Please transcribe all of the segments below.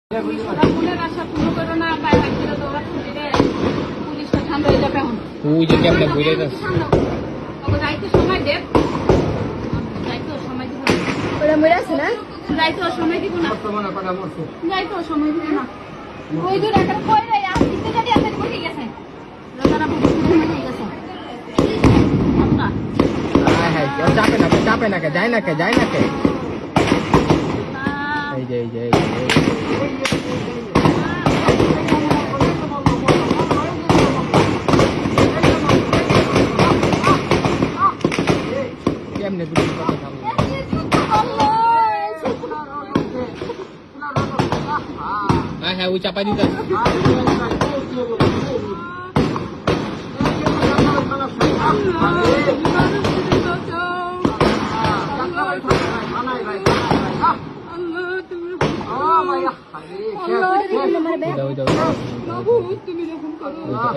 তুই যে কেমনে বুঝে যাস যাইতে সময় দেব যাইতে সময় দিব ওরা মরে আছে না যাইতে সময় দিব না যাইতে সময় দিব না ওই দূর একটা কই রে আর দিতে যদি আছে বসে গেছে লোকেরা বসে গেছে হ্যাঁ হ্যাঁ চাপে না কে যায় না কে এই যে কেমনে বুঝি কথা হ্যাঁ ওই চাপা দিতে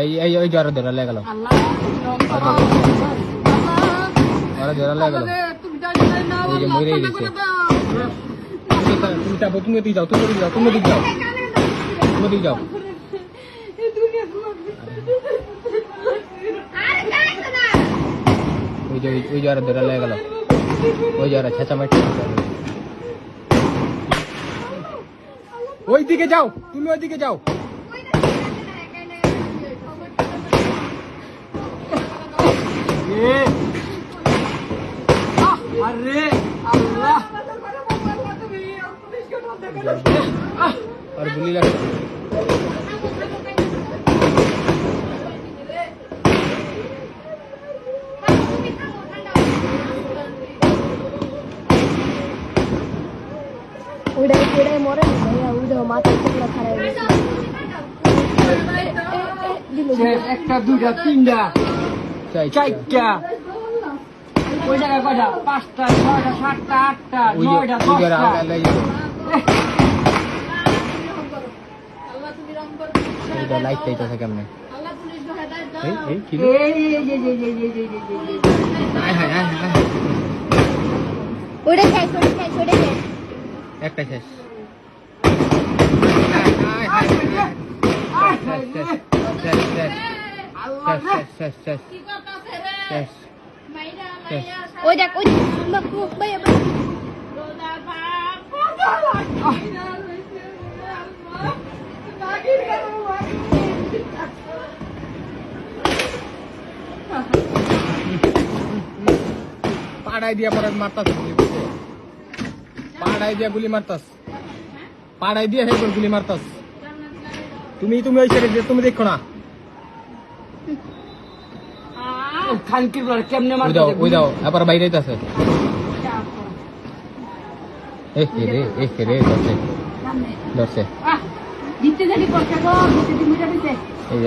এই জ্বর ধরা লেগে গেল জ্বর লেগে গেল মরে গেছে তুমি যাবো তুমি যাও ওই জ্বর ধরা লেগে গেল ওই জ্বর ছেঁচামাটি ওইদিকে যাও তুমি ওইদিকে যাও আরে আল্লাহ আর গুলি লাগে উড়াই মরে উড়াই মাথা টুকরা খারাপ একটা দুইটা তিনটা চারটা ওই জায়গায় কয়টা 5টা 6টা 7টা 8টা 9টা 10টা লাইট চাইতেছে কেমনে একটা শেষ ওই দেখ ওই পাড়াই দিয়া পরে মারতাস পাড়াই দিয়া গুলি মারতাস পাড়াই দিয়া হে গুলি মারতাস তুমি ওই সাইডে তুমি দেখো না খানকির বল কেমনে মারতে ওই দাও আবার বাইরে যাচ্ছে রে ধরছে দিতে জানি করতে গো দিতে দিমুটা দিতে এই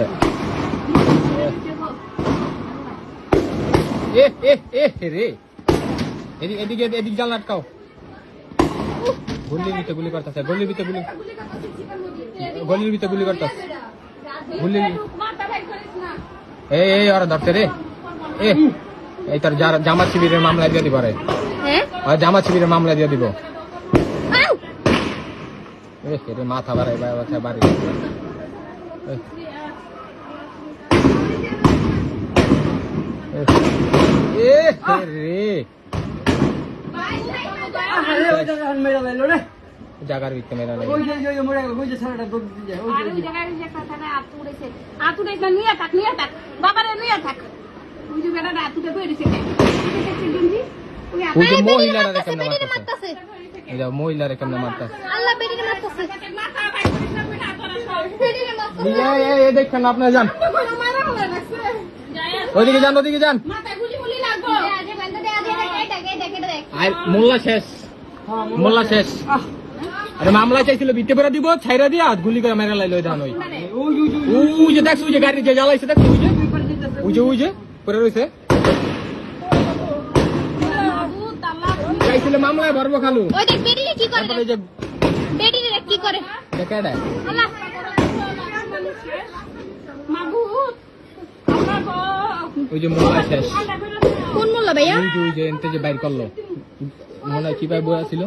যে রে এদিকে জাল আটকাও গলির ভিতরে গুলি করতেছে গলির ভিতরে গুলি করতেছে গুলি এই ওরা ধরছে রে এই তোর জামাত শিবিরের মামলা দিয়ে দিব রে জামাত শিবিরের মামলা দিয়ে দিব মাথা বাড়াই বাড়ি জাগার ভিতরে মেলা লাগে মহিলারা কেমনে মারতাছে দেখেন আপনারা যান ওইদিকে যান আর মোল্লা শেষ আরে মামলা চাইছিল বিতে করে দিব ছাইরা দিয়া গুলি করে মেরা লাইলো ধান ওই যে দেখছো যে গাড়ি যে জ্বালাইছে দেখছো ওই যে পরে রয়েছে চাইছিল মামলায় ভরবো খালু ওই যে মোল্লা শেষ কোন মোল্লা ভাইয়া ওই যে এনতে যে বাইর করলো মনে হয় চিপায় বয়া ছিল।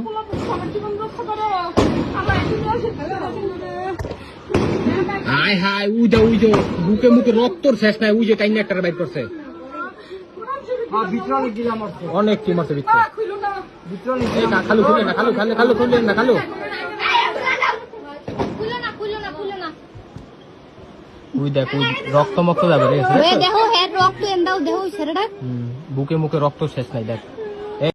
সবার জীবন রক্ষা করো। আমার এদিকে আসে, হায় হায় উজো বুকে মুখে রক্তর শেষ নাই, উজে টাইনে একটা বাইর করছে। ভিতরে অনেক গিলা মারছে, অনেক টিম আছে ভিতরে। খুলো না। ভিতরে অনেক এই খালু খুলে না, খালু খুললেন না, খালু উই দেখ উই রক্ত মক্ত যাবে রে। দেখো হেড রক্ত এন্দাও দেখো ছেড়ে ডাক। বুকে মুখে রক্ত শেষ নাই দেখ।